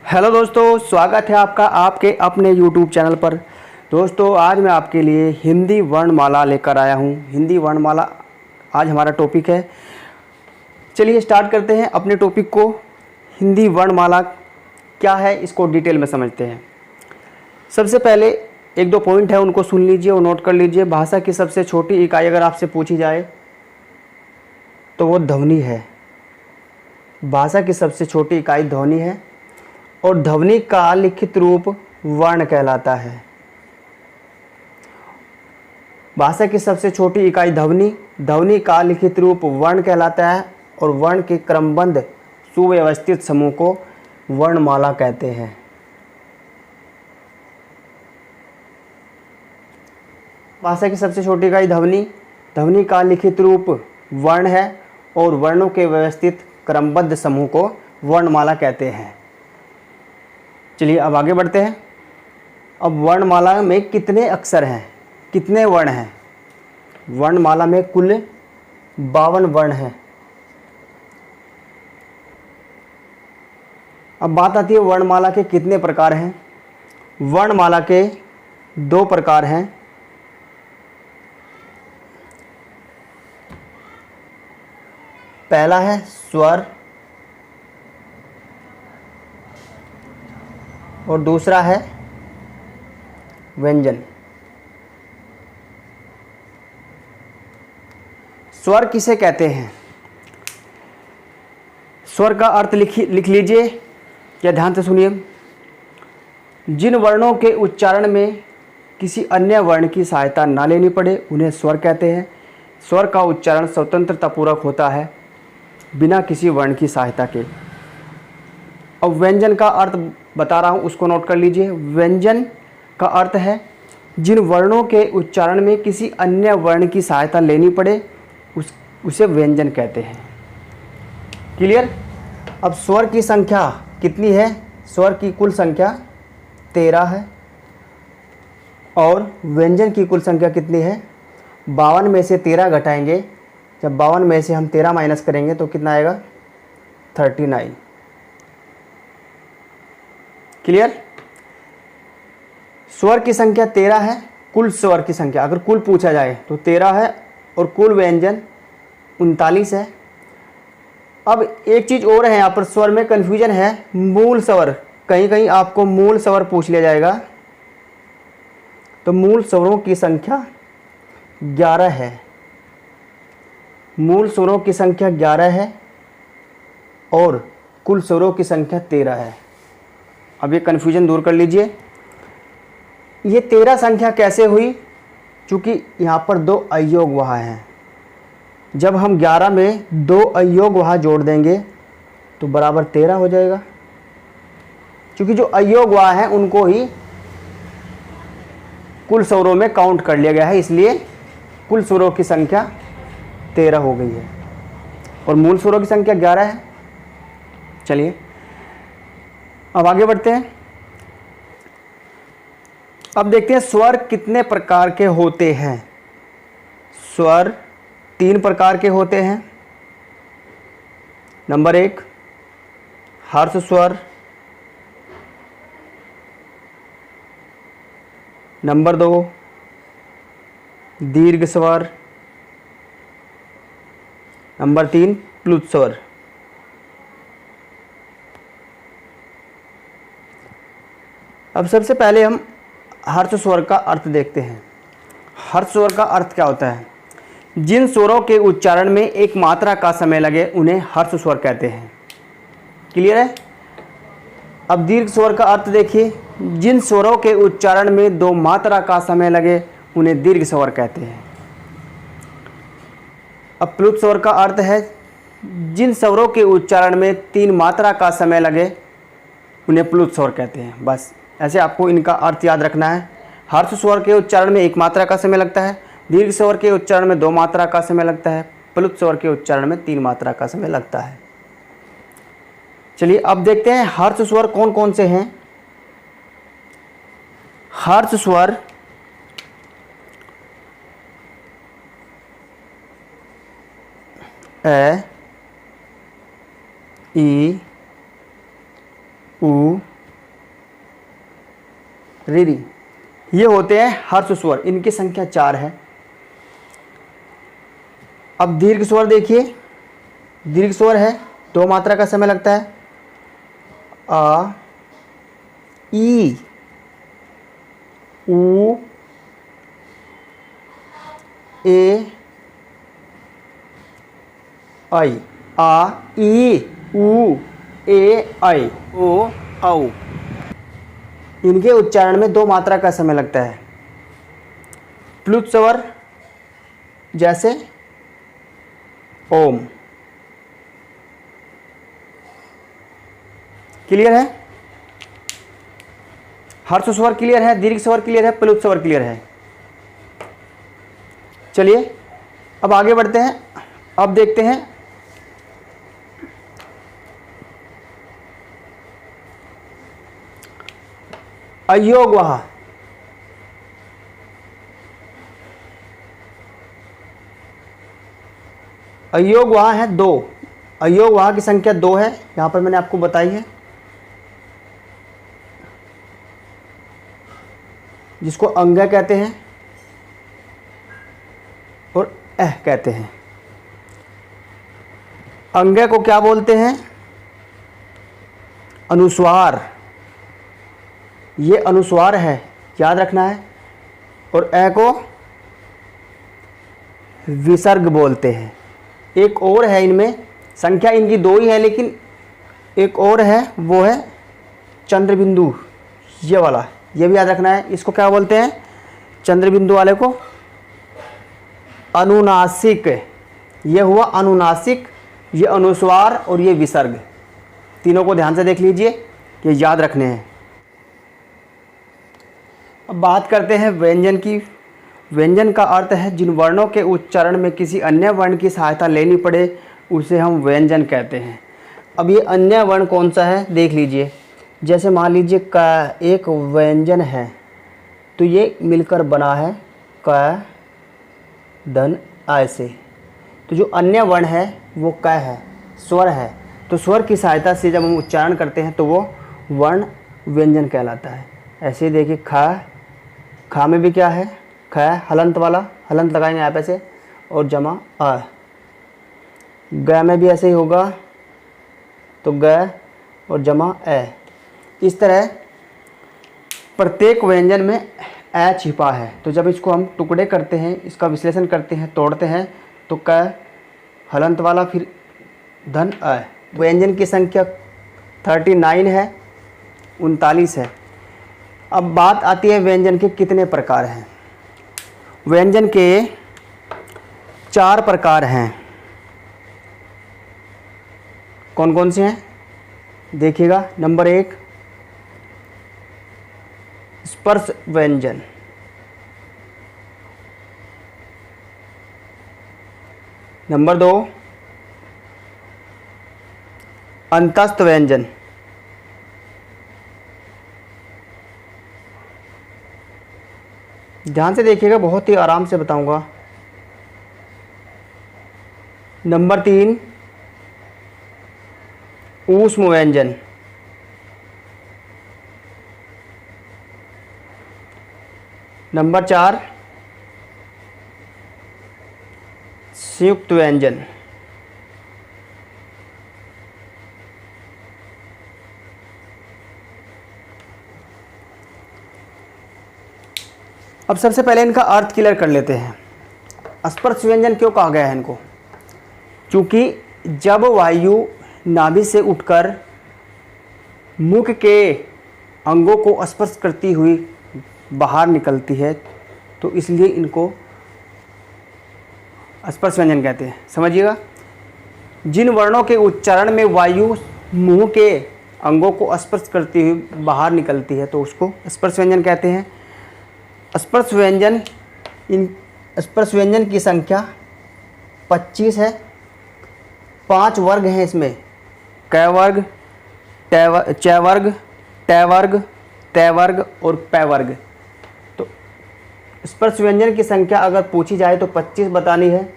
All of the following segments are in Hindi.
हेलो दोस्तों, स्वागत है आपका आपके अपने YouTube चैनल पर। दोस्तों, आज मैं आपके लिए हिंदी वर्णमाला लेकर आया हूँ। हिंदी वर्णमाला आज हमारा टॉपिक है। चलिए स्टार्ट करते हैं अपने टॉपिक को। हिंदी वर्णमाला क्या है, इसको डिटेल में समझते हैं। सबसे पहले एक दो पॉइंट है, उनको सुन लीजिए और नोट कर लीजिए। भाषा की सबसे छोटी इकाई अगर आपसे पूछी जाए तो वो ध्वनि है। भाषा की सबसे छोटी इकाई ध्वनि है और ध्वनि का लिखित रूप वर्ण कहलाता है। भाषा की सबसे छोटी इकाई ध्वनि, ध्वनि का लिखित रूप वर्ण कहलाता है और वर्ण के क्रमबद्ध सुव्यवस्थित समूह को वर्णमाला कहते हैं। भाषा की सबसे छोटी इकाई ध्वनि, ध्वनि का लिखित रूप वर्ण है और वर्णों के व्यवस्थित क्रमबद्ध समूह को वर्णमाला कहते हैं। चलिए अब आगे बढ़ते हैं। अब वर्णमाला में कितने अक्षर हैं, कितने वर्ण हैं? वर्णमाला में कुल 52 वर्ण हैं। अब बात आती है वर्णमाला के कितने प्रकार हैं। वर्णमाला के 2 प्रकार हैं। पहला है स्वर और दूसरा है व्यंजन। स्वर किसे कहते हैं? स्वर का अर्थ लिख लीजिए या ध्यान से सुनिए। जिन वर्णों के उच्चारण में किसी अन्य वर्ण की सहायता ना लेनी पड़े उन्हें स्वर कहते हैं। स्वर का उच्चारण स्वतंत्रतापूर्वक होता है, बिना किसी वर्ण की सहायता के। अब व्यंजन का अर्थ बता रहा हूँ, उसको नोट कर लीजिए। व्यंजन का अर्थ है जिन वर्णों के उच्चारण में किसी अन्य वर्ण की सहायता लेनी पड़े उसे व्यंजन कहते हैं। क्लियर? अब स्वर की संख्या कितनी है? स्वर की कुल संख्या 13 है और व्यंजन की कुल संख्या कितनी है? 52 में से 13 घटाएंगे। जब 52 में से हम 13 माइनस करेंगे तो कितना आएगा? 39। क्लियर? स्वर की संख्या 13 है। कुल स्वर की संख्या अगर कुल पूछा जाए तो 13 है और कुल व्यंजन 39 है। अब एक चीज़ और है, यहाँ पर स्वर में कन्फ्यूजन है। मूल स्वर, कहीं कहीं आपको मूल स्वर पूछ लिया जाएगा, तो मूल स्वरों की संख्या 11 है। मूल स्वरों की संख्या 11 है और कुल स्वरों की संख्या 13 है। अब ये कन्फ्यूजन दूर कर लीजिए। ये 13 संख्या कैसे हुई? चूँकि यहाँ पर 2 अयोग वहा हैं। जब हम 11 में 2 अयोग वहा जोड़ देंगे तो बराबर 13 हो जाएगा। क्योंकि जो अयोग वहा हैं उनको ही कुल स्वरों में काउंट कर लिया गया है, इसलिए कुल स्वरों की संख्या 13 हो गई है और मूल स्वरों की संख्या 11 है। चलिए अब आगे बढ़ते हैं। अब देखते हैं स्वर कितने प्रकार के होते हैं। स्वर 3 प्रकार के होते हैं। नंबर 1 हर्ष स्वर, नंबर 2 दीर्घ स्वर, नंबर 3 प्लुत स्वर। अब सबसे पहले हम हर्ष स्वर का अर्थ देखते हैं। हर्ष स्वर का अर्थ क्या होता है? जिन स्वरों के उच्चारण में एक मात्रा का समय लगे उन्हें हर्ष स्वर कहते हैं। क्लियर है? अब दीर्घ स्वर का अर्थ देखिए। जिन स्वरों के उच्चारण में 2 मात्रा का समय लगे उन्हें दीर्घ स्वर कहते हैं। अब प्लुत स्वर का अर्थ है जिन स्वरों के उच्चारण में 3 मात्रा का समय लगे उन्हें प्लुत स्वर कहते हैं। बस ऐसे आपको इनका अर्थ याद रखना है। हर्ष स्वर के उच्चारण में 1 मात्रा का समय लगता है, दीर्घ स्वर के उच्चारण में 2 मात्रा का समय लगता है, प्लुत स्वर के उच्चारण में 3 मात्रा का समय लगता है। चलिए अब देखते हैं हर्ष स्वर कौन कौन से हैं। हर्ष स्वर ए, ई, उ, रीरी, ये होते हैं हर्ष स्वर, इनकी संख्या 4 है। अब दीर्घ स्वर देखिए, दीर्घ स्वर है 2 मात्रा का समय लगता है। आ, ई, ऊ, ए, आई, आ, ई, ऊ, ए, आई, ओ, औ। इनके उच्चारण में 2 मात्रा का समय लगता है। प्लुत स्वर जैसे ओम। क्लियर है? हर्ष स्वर क्लियर है, दीर्घ स्वर क्लियर है, प्लुत स्वर क्लियर है। चलिए अब आगे बढ़ते हैं। अब देखते हैं अयोगवाह। अयोगवाह है 2, अयोगवाह की संख्या 2 है, यहां पर मैंने आपको बताई है, जिसको अंग कहते हैं और एह कहते हैं। अंग को क्या बोलते हैं? अनुस्वार, ये अनुस्वार है, याद रखना है। और ए को विसर्ग बोलते हैं। एक और है, इनमें संख्या इनकी 2 ही है, लेकिन एक और है, वो है चंद्रबिंदु, ये वाला, ये भी याद रखना है। इसको क्या बोलते हैं? चंद्रबिंदु वाले को अनुनासिक। ये हुआ अनुनासिक, ये अनुस्वार और ये विसर्ग। तीनों को ध्यान से देख लीजिए, ये याद रखने हैं। अब बात करते हैं व्यंजन की। व्यंजन का अर्थ है जिन वर्णों के उच्चारण में किसी अन्य वर्ण की सहायता लेनी पड़े उसे हम व्यंजन कहते हैं। अब ये अन्य वर्ण कौन सा है देख लीजिए। जैसे मान लीजिए क एक व्यंजन है, तो ये मिलकर बना है क धन आय से। तो जो अन्य वर्ण है वो क है, स्वर है। तो स्वर की सहायता से जब हम उच्चारण करते हैं तो वो वर्ण व्यंजन कहलाता है। ऐसे ही देखिए खा में भी क्या है? ख हलंत वाला, हलंत लगाएंगे यहाँ पे से, और जमा आ। ग में भी ऐसे ही होगा, तो ग और जमा ए। इस तरह प्रत्येक व्यंजन में ए छिपा है। तो जब इसको हम टुकड़े करते हैं, इसका विश्लेषण करते हैं, तोड़ते हैं, तो क हलंत वाला, फिर धन अ। व्यंजन की संख्या 39 है, 39 है। अब बात आती है व्यंजन के कितने प्रकार हैं। व्यंजन के 4 प्रकार हैं। कौन कौन से हैं देखिएगा। नंबर 1 स्पर्श व्यंजन। नंबर 2 अंतस्थ व्यंजन। ध्यान से देखिएगा, बहुत ही आराम से बताऊंगा। नंबर 3 ऊष्म व्यंजन। नंबर 4 संयुक्त व्यंजन। अब सबसे पहले इनका अर्थ क्लियर कर लेते हैं। स्पर्श व्यंजन क्यों कहा गया है इनको? क्योंकि जब वायु नाभि से उठकर मुख के अंगों को स्पर्श करती हुई बाहर निकलती है, तो इसलिए इनको स्पर्श व्यंजन कहते हैं। समझिएगा, जिन वर्णों के उच्चारण में वायु मुंह के अंगों को स्पर्श करती हुई बाहर निकलती है, तो उसको स्पर्श व्यंजन कहते हैं। स्पर्श व्यंजन की संख्या 25 है। 5 वर्ग हैं इसमें, क वर्ग, च वर्ग, ट वर्ग, त वर्ग और प वर्ग। तो स्पर्श व्यंजन की संख्या अगर पूछी जाए तो 25 बतानी है,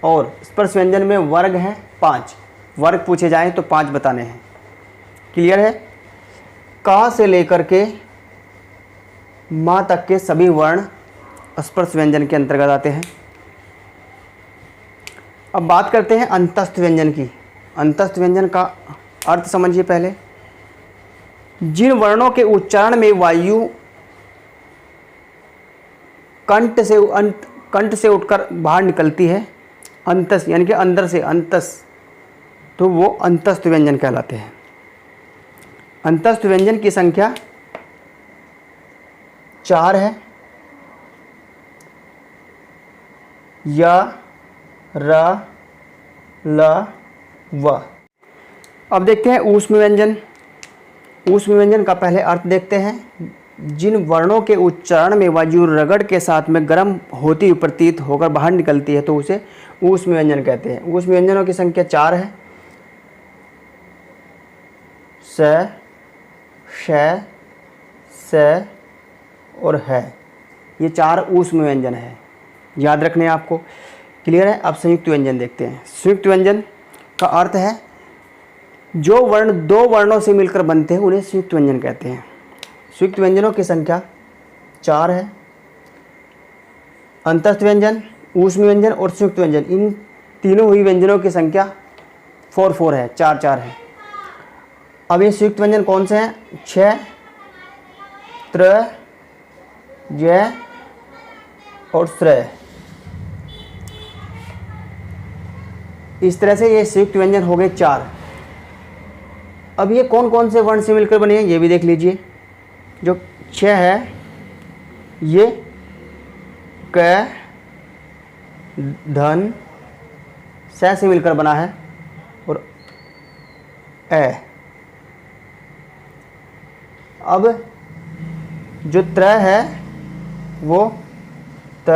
और स्पर्श व्यंजन में वर्ग हैं 5, वर्ग पूछे जाएं तो 5 बताने हैं। क्लियर है? क से लेकर के माँ तक के सभी वर्ण स्पर्श व्यंजन के अंतर्गत आते हैं। अब बात करते हैं अंतस्थ व्यंजन की। अंतस्थ व्यंजन का अर्थ समझिए पहले। जिन वर्णों के उच्चारण में वायु कंठ से उठकर बाहर निकलती है, अंतस यानी कि अंदर से अंतस, तो वो अंतस्थ व्यंजन कहलाते हैं। अंतस्थ व्यंजन की संख्या 4 है। य, र, ल, व। अब देखते हैं ऊष्म व्यंजन। ऊष्म व्यंजन का पहले अर्थ देखते हैं। जिन वर्णों के उच्चारण में वायु रगड़ के साथ में गर्म होती हुई प्रतीत होकर बाहर निकलती है तो उसे ऊष्म व्यंजन कहते हैं। ऊष्म व्यंजनों की संख्या 4 है। स, श, स और है। ये 4 ऊष्म व्यंजन है, याद रखने हैं आपको। क्लियर है। अब संयुक्त व्यंजन देखते हैं। संयुक्त व्यंजन का अर्थ है जो वर्ण 2 वर्णों से मिलकर बनते हैं उन्हें संयुक्त व्यंजन कहते हैं। संयुक्त व्यंजनों की संख्या 4 है। अंतस्थ व्यंजन, ऊष्म व्यंजन और संयुक्त व्यंजन, इन तीनों हुई व्यंजनों की संख्या 4 है, 4 है। अब ये संयुक्त व्यंजन कौन से हैं? छ, त्र, ज और श्रय। इस तरह से ये संयुक्त व्यंजन हो गए 4। अब ये कौन कौन से वर्ण से मिलकर बने हैं ये भी देख लीजिए। जो छ है ये क, धन, स से मिलकर बना है और ए। अब जो त्र है वो त,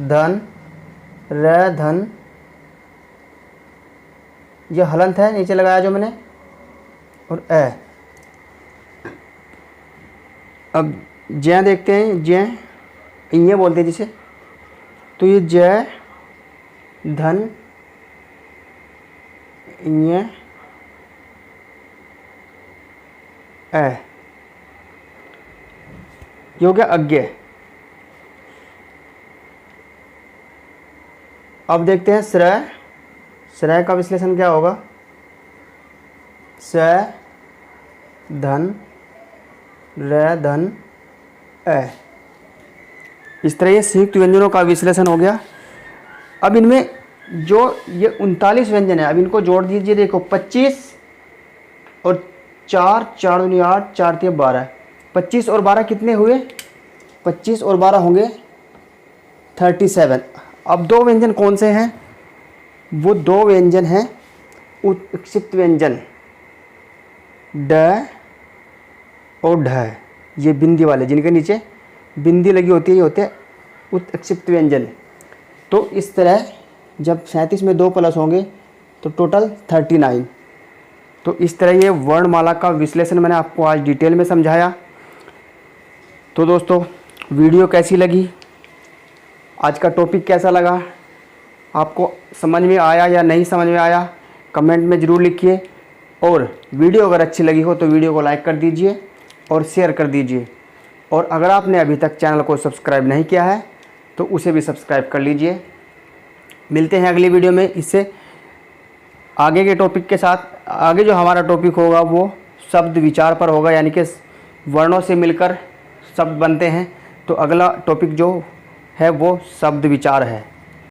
धन, र, धन, ये हलंत है नीचे लगाया जो मैंने, और ए। अब जय देखते हैं। जय ये बोलते हैं जिसे, तो ये जय, धन, ये ए, ये हो गया अज्ञ। अब देखते हैं श्रय। श्रय का विश्लेषण क्या होगा? स, धन, र, धन, ए। इस तरह ये संयुक्त व्यंजनों का विश्लेषण हो गया। अब इनमें जो ये 39 व्यंजन है, अब इनको जोड़ दीजिए। देखो 25 और 4, 4 दूनी 8, 4 3 12, 25 और 12 कितने हुए? 25 और 12 होंगे 37। अब 2 व्यंजन कौन से हैं? वो 2 व्यंजन हैं उत्क्षिप्त व्यंजन, ड और ढ। ये बिंदी वाले, जिनके नीचे बिंदी लगी होती है, ये होते हैं उत्क्षिप्त व्यंजन। तो इस तरह जब 37 में 2 प्लस होंगे तो टोटल 39। तो इस तरह ये वर्णमाला का विश्लेषण मैंने आपको आज डिटेल में समझाया। तो दोस्तों वीडियो कैसी लगी, आज का टॉपिक कैसा लगा, आपको समझ में आया या नहीं समझ में आया, कमेंट में ज़रूर लिखिए। और वीडियो अगर अच्छी लगी हो तो वीडियो को लाइक कर दीजिए और शेयर कर दीजिए। और अगर आपने अभी तक चैनल को सब्सक्राइब नहीं किया है तो उसे भी सब्सक्राइब कर लीजिए। मिलते हैं अगली वीडियो में इससे आगे के टॉपिक के साथ। आगे जो हमारा टॉपिक होगा वो शब्द विचार पर होगा, यानी कि वर्णों से मिलकर शब्द बनते हैं। तो अगला टॉपिक जो है वो शब्द विचार है।